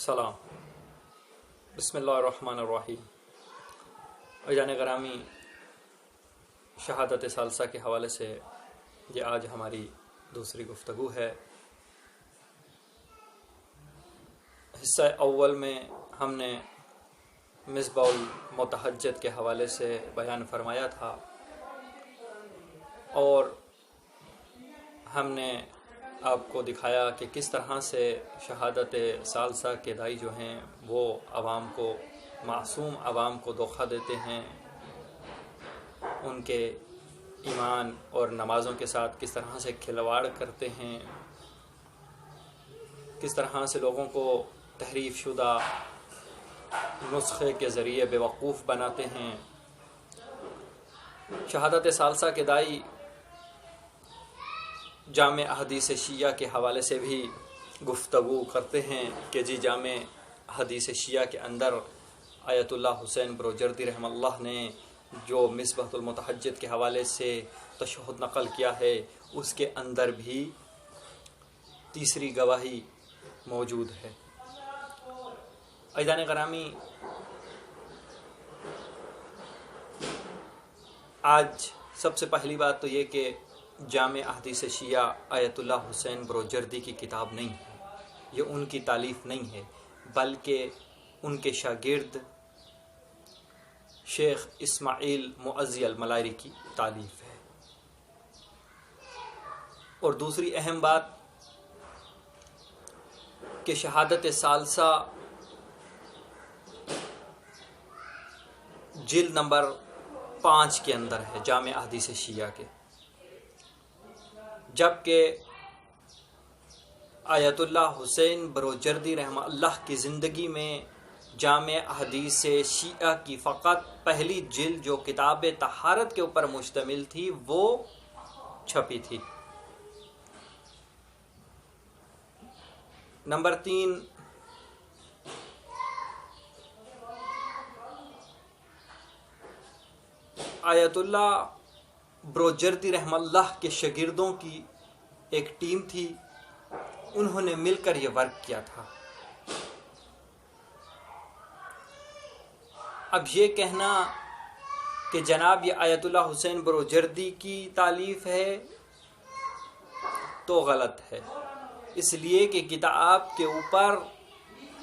سلام، بسم اللہ الرحمن الرحیم۔ عزیزان گرامی، شہادت ثالثہ کے حوالے سے یہ آج ہماری دوسری گفتگو ہے۔ حصہ اول میں ہم نے مصباح المتحجد کے حوالے سے بیان فرمایا تھا اور ہم نے آپ کو دکھایا کہ کس طرح سے شہادت ثالثہ کے داعی جو ہیں وہ عوام کو، معصوم عوام کو دھوکہ دیتے ہیں، ان کے ایمان اور نمازوں کے ساتھ کس طرح سے کھلواڑ کرتے ہیں، کس طرح سے لوگوں کو تحریف شدہ نسخے کے ذریعے بیوقوف بناتے ہیں۔ شہادت ثالثہ کے داعی جامع احادیث شیعہ کے حوالے سے بھی گفتگو کرتے ہیں کہ جامع احادیث شیعہ کے اندر آیت اللہ حسین بروجردی رحمہ اللہ نے جو مصباح المتحجد کے حوالے سے تشہد نقل کیا ہے اس کے اندر بھی تیسری گواہی موجود ہے۔ عزیزان گرامی، آج سب سے پہلی بات تو یہ کہ جامع احادیث شیعہ آیت اللہ حسین بروجردی کی کتاب نہیں ہے، یہ ان کی تالیف نہیں ہے، بلکہ ان کے شاگرد شیخ اسماعیل معزی الملائری کی تالیف ہے۔ اور دوسری اہم بات کہ شہادت ثالثہ جلد نمبر 5 کے اندر ہے جامع احادیث شیعہ کے، جبکہ آیت اللہ حسین بروجردی رحمہ اللہ کی زندگی میں جامع احادیث شیعہ کی فقط پہلی جلد جو کتاب طہارت کے اوپر مشتمل تھی وہ چھپی تھی۔ نمبر 3، آیت اللہ بروجردی رحمہ اللہ کے شاگردوں کی ایک ٹیم تھی، انہوں نے مل کر یہ ورک کیا تھا۔ اب یہ کہنا کہ جناب یہ آیت اللہ حسین بروجردی کی تالیف ہے تو غلط ہے، اس لیے کہ کتاب کے اوپر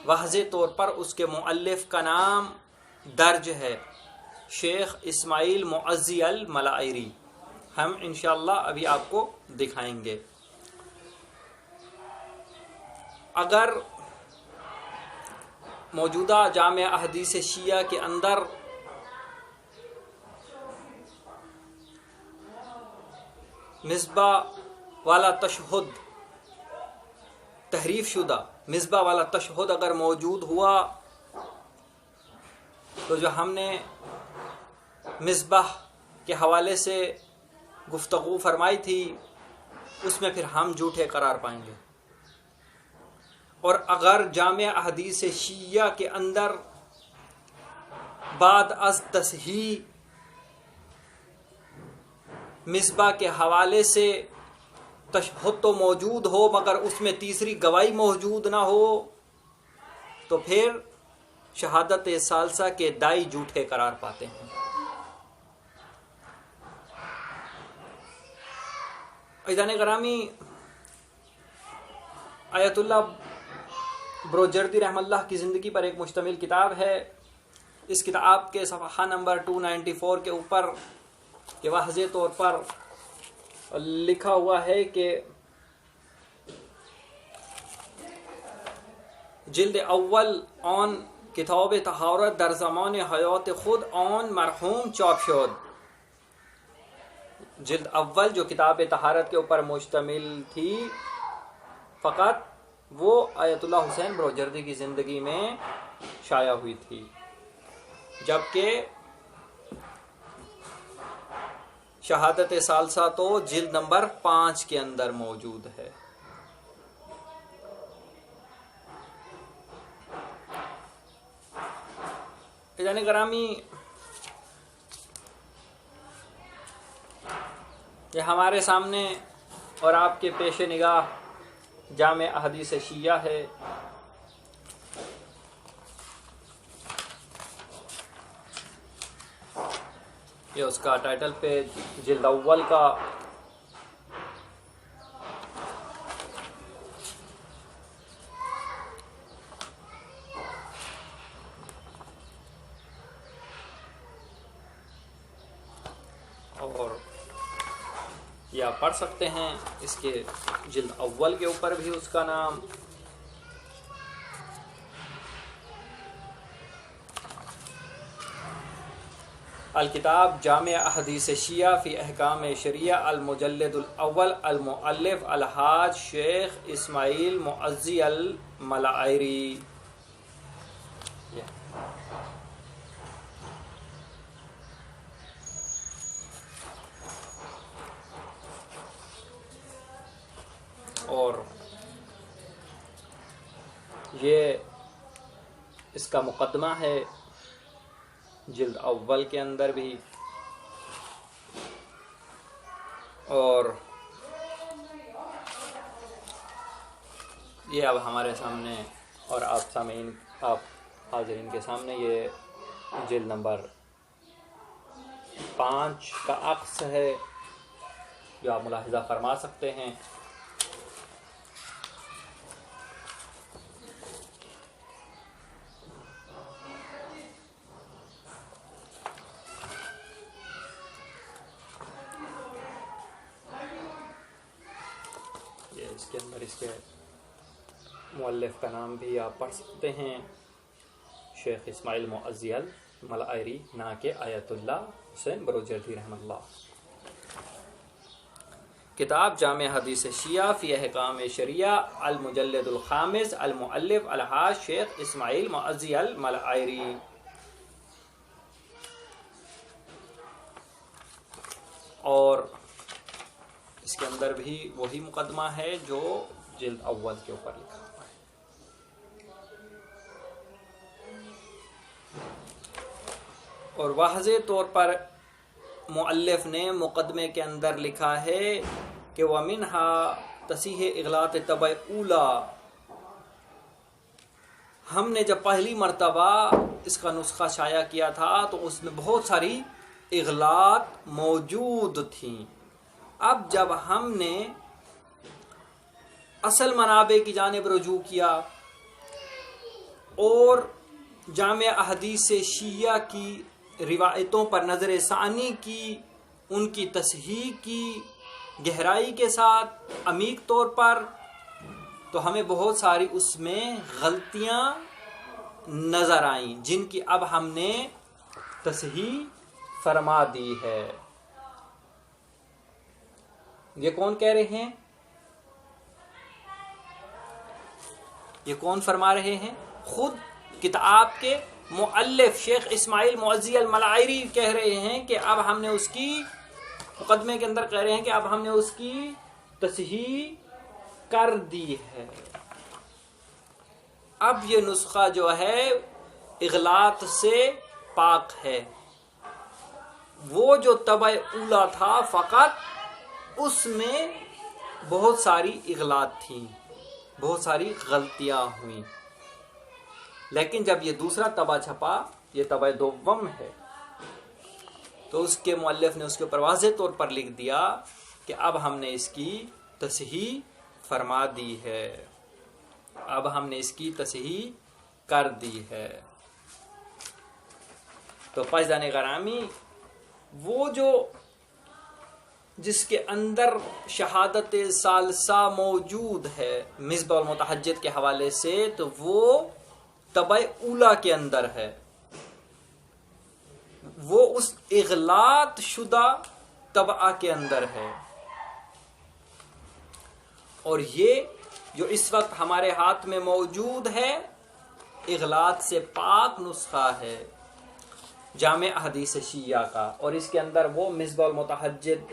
واضح طور پر اس کے مؤلف کا نام درج ہے، شیخ اسماعیل معزی الملائری۔ ہم انشاءاللہ ابھی آپ کو دکھائیں گے۔ اگر موجودہ جامع احادیث شیعہ کے اندر مصباح والا تشہد، تحریف شدہ مصباح والا تشہد اگر موجود ہوا تو جو ہم نے مصباح کے حوالے سے گفتگو فرمائی تھی اس میں پھر ہم جھوٹے قرار پائیں گے۔ اور اگر جامع احادیث شیعہ کے اندر بعد از تصحیح مصباح کے حوالے سے تشہد تو موجود ہو مگر اس میں تیسری گواہی موجود نہ ہو تو پھر شہادت ثالثہ کے داعی جھوٹے قرار پاتے ہیں۔ عزیزان گرامی، آیت اللہ بروجردی رحمہ اللہ کی زندگی پر ایک مشتمل کتاب ہے۔ اس کتاب کے صفحہ نمبر 294 کے اوپر یہ واضح طور پر لکھا ہوا ہے کہ جلد اول آن کتاب طهارت در زمان حیات خود آن مرحوم چاپ شد۔ جلد اول جو کتاب طہارت کے اوپر مشتمل تھی فقط وہ آیت اللہ حسین بروجردی کی زندگی میں شائع ہوئی تھی، جبکہ شہادت ثالثہ تو جلد نمبر 5 کے اندر موجود ہے۔ عزیزان گرامی، یہ ہمارے سامنے اور آپ کے پیش نگاہ جامع احادیث شیعہ ہے۔ یہ اس کا ٹائٹل پیج جلد اول کا اور یہ آپ پڑھ سکتے ہیں، اس کے جلد اول کے اوپر بھی اس کا نام الکتاب جامع احادیث شیعہ فی احکام شریعہ المجلد الاول المؤلف الحاج شیخ اسماعیل معزی الملائری۔ اور یہ اس کا مقدمہ ہے جلد اول کے اندر بھی، اور یہ اب ہمارے سامنے اور آپ سامعین، آپ حاضرین کے سامنے یہ جلد نمبر 5 کا عکس ہے جو آپ ملاحظہ فرما سکتے ہیں۔ اس کے اندر اس کے مؤلف کا نام بھی آپ پڑھ سکتے ہیں، شیخ اسماعیل معزی الملائری نا کے آیت اللہ حسین بروجردی رحمہ اللہ۔ کتاب جامع حدیث شیعہ فی احکام شریعہ المجلد الخامس المؤلف الحاج شیخ اسماعیل معزی الملائری۔ اور اس کے اندر بھی وہی مقدمہ ہے جو جلد اول کے اوپر لکھا ہوا ہے، اور واضح طور پر مؤلف نے مقدمے کے اندر لکھا ہے کہ وَمِنْهَا تصحیح اغلاط طبع اولا۔ ہم نے جب پہلی مرتبہ اس کا نسخہ شائع کیا تھا تو اس میں بہت ساری اغلاط موجود تھیں۔ اب جب ہم نے اصل منابع کی جانب رجوع کیا اور جامع احادیث شیعہ کی روایتوں پر نظر ثانی کی، ان کی تصحیح کی گہرائی کے ساتھ عمیق طور پر، تو ہمیں بہت ساری اس میں غلطیاں نظر آئیں جن کی اب ہم نے تصحیح فرما دی ہے۔ یہ کون کہہ رہے ہیں؟ یہ کون فرما رہے ہیں؟ خود کتاب کے مؤلف شیخ اسماعیل معزی الملائری کہہ رہے ہیں کہ اب ہم نے اس کی، مقدمے کے اندر کہہ رہے ہیں کہ اب ہم نے اس کی تصحیح کر دی ہے۔ اب یہ نسخہ جو ہے اغلاط سے پاک ہے۔ وہ جو طبع اولا تھا فقط اس میں بہت ساری اغلاط تھیں، بہط ساری غلطیاں ہوئیں، لیکن جب یہ دوسرا طبع چھپا، یہ طبع دوم ہے، تو اس کے مؤلف نے اس کے اوپر واضح طور پر لکھ دیا کہ اب ہم نے اس کی تصحیح فرما دی ہے، اب ہم نے اس کی تصحیح کر دی ہے۔ تو فیضان غرامی، وہ جو جس کے اندر شہادت ثالثہ موجود ہے مصباح المتحجد کے حوالے سے، تو وہ طبع اولا کے اندر ہے، وہ اس اغلاط شدہ طبعہ کے اندر ہے، اور یہ جو اس وقت ہمارے ہاتھ میں موجود ہے اغلاط سے پاک نسخہ ہے جامع احادیث شیعہ کا، اور اس کے اندر وہ مصباح المتحجد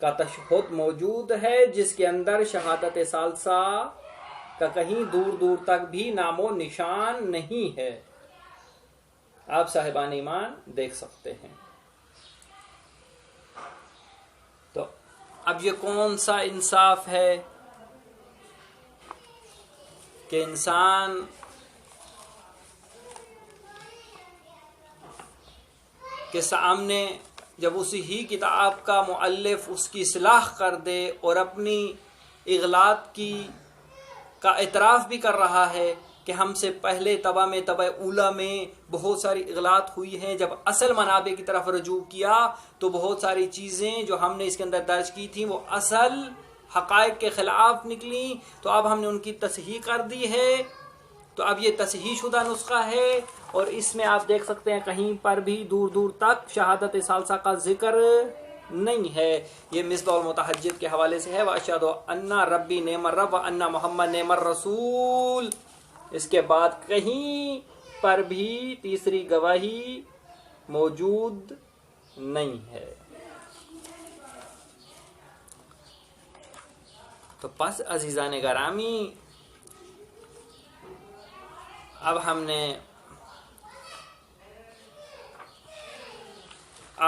کا تشہد موجود ہے جس کے اندر شہادت ثالثہ کا کہیں دور دور تک بھی نام و نشان نہیں ہے۔ آپ صاحبان ایمان دیکھ سکتے ہیں۔ تو اب یہ کون سا انصاف ہے کہ انسان کے سامنے جب اسی ہی کتاب کا مؤلف اس کی اصلاح کر دے اور اپنی اغلاط کا اعتراف بھی کر رہا ہے کہ ہم سے پہلے طبع اولا میں بہت ساری اغلاط ہوئی ہیں، جب اصل منابع کی طرف رجوع کیا تو بہت ساری چیزیں جو ہم نے اس کے اندر درج کی تھیں وہ اصل حقائق کے خلاف نکلیں، تو اب ہم نے ان کی تصحیح کر دی ہے۔ تو اب یہ تصحیح شدہ نسخہ ہے، اور اس میں آپ دیکھ سکتے ہیں کہیں پر بھی دور دور تک شہادت ثالثہ کا ذکر نہیں ہے۔ یہ مصباح المتحجب کے حوالے سے ہے، وَأَشْهَدُ أَنَّ رَبِّي نِعْمَ الرَّبُّ وَأَنَّ مُحَمَّدًا نِعْمَ الرَّسُولُ۔ اس کے بعد کہیں پر بھی تیسری گواہی موجود نہیں ہے۔ تو پس عزیزان گرامی، اب ہم نے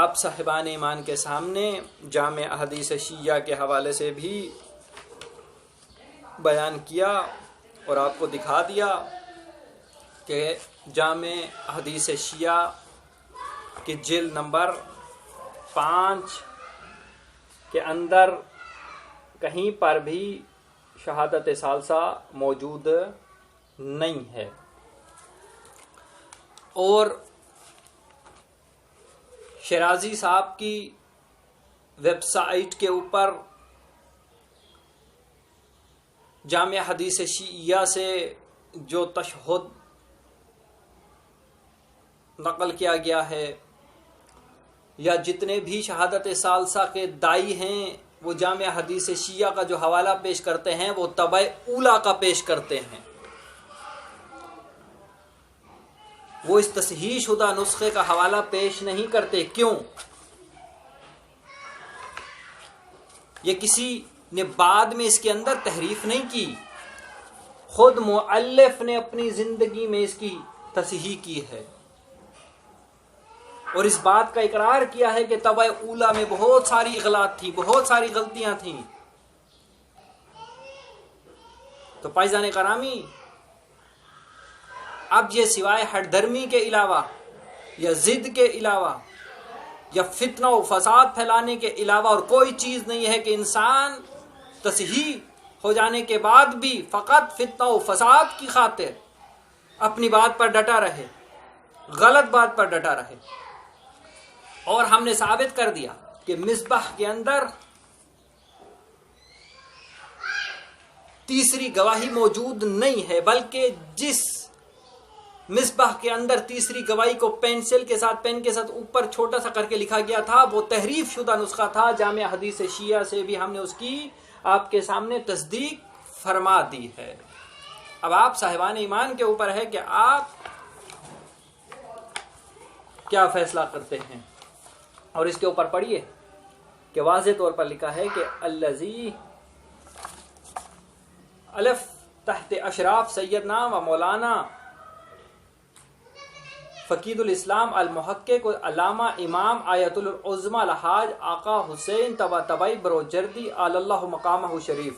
آپ صاحبان ایمان کے سامنے جامع احادیث شیعہ کے حوالے سے بھی بیان کیا اور آپ کو دکھا دیا کہ جامع احادیث شیعہ کی جلد نمبر 5 کے اندر کہیں پر بھی شہادت ثالثہ موجود نہیں ہے، اور شیرازی صاحب کی ویب سائٹ کے اوپر جامع حدیث شیعہ سے جو تشہد نقل کیا گیا ہے، یا جتنے بھی شہادت ثالثہ کے داعی ہیں وہ جامع حدیث شیعہ کا جو حوالہ پیش کرتے ہیں وہ طبع اولا کا پیش کرتے ہیں، وہ اس تصحیح شدہ نسخے کا حوالہ پیش نہیں کرتے۔ کیوں؟ یہ کسی نے بعد میں اس کے اندر تحریف نہیں کی، خود مؤلف نے اپنی زندگی میں اس کی تصحیح کی ہے، اور اس بات کا اقرار کیا ہے کہ طبع اولا میں بہت ساری اغلاط تھی، بہت ساری غلطیاں تھیں۔ تو پائزان کرامی، اب یہ سوائے ہٹ درمی کے علاوہ یا ضد کے علاوہ یا فتنہ و فساد پھیلانے کے علاوہ اور کوئی چیز نہیں ہے کہ انسان تصحیح ہو جانے کے بعد بھی فقط فتنہ و فساد کی خاطر اپنی بات پر ڈٹا رہے، غلط بات پر ڈٹا رہے۔ اور ہم نے ثابت کر دیا کہ مصباح کے اندر تیسری گواہی موجود نہیں ہے، بلکہ جس مصباح کے اندر تیسری گواہی کو پین کے ساتھ اوپر چھوٹا سا کر کے لکھا گیا تھا وہ تحریف شدہ نسخہ تھا۔ جامع حدیث شیعہ سے بھی ہم نے اس کی آپ کے سامنے تصدیق فرما دی ہے۔ اب آپ صاحبان ایمان کے اوپر ہے کہ آپ کیا فیصلہ کرتے ہیں، اور اس کے اوپر پڑھیے کہ واضح طور پر لکھا ہے کہ الذی الف تحت اشراف سیدنا و مولانا فقید الاسلام المحقق علامہ امام آیت العظمی الحاج آقا حسین طباطبائی بروجردی علی اللہ مقامہ شریف۔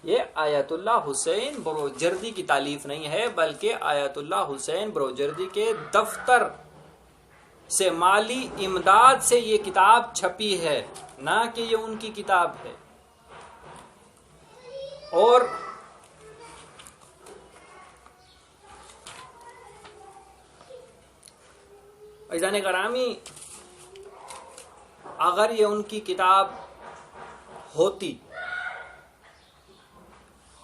یہ آیت اللہ حسین بروجردی کی تالیف نہیں ہے، بلکہ آیت اللہ حسین بروجردی کے دفتر سے مالی امداد سے یہ کتاب چھپی ہے، نہ کہ یہ ان کی کتاب ہے۔ اور عزیزان گرامی، اگر یہ ان کی کتاب ہوتی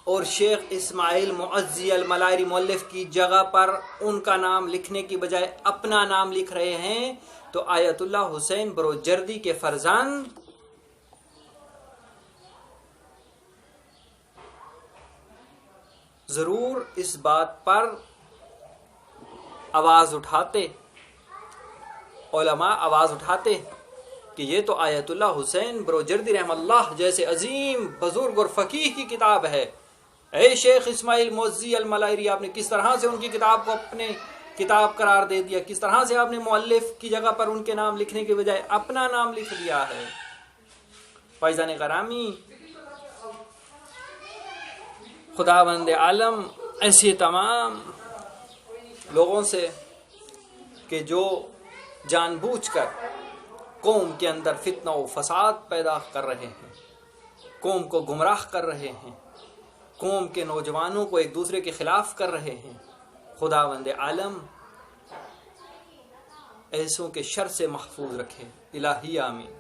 اور شیخ اسماعیل معزی الملائری مؤلف کی جگہ پر ان کا نام لکھنے کی بجائے اپنا نام لکھ رہے ہیں تو آیت اللہ حسین بروجردی کے فرزند ضرور اس بات پر آواز اٹھاتے، علماء آواز اٹھاتے کہ یہ تو آیت اللہ حسین بروجردی رحم اللہ جیسے عظیم بزرگ اور فقیہ کی کتاب ہے۔ اے شیخ اسماعیل معزی الملائری، آپ نے کس طرح سے ان کی کتاب کو اپنے کتاب قرار دے دیا، کس طرح سے آپ نے مؤلف کی جگہ پر ان کے نام لکھنے کے بجائے اپنا نام لکھ دیا ہے۔ فائزان گرامی، خداوند عالم ایسے تمام لوگوں سے کہ جو جان بوجھ کر قوم کے اندر فتنہ و فساد پیدا کر رہے ہیں، قوم کو گمراہ کر رہے ہیں، قوم کے نوجوانوں کو ایک دوسرے کے خلاف کر رہے ہیں۔ خداوند عالم ایسوں کے شر سے محفوظ رکھے، الہی آمین۔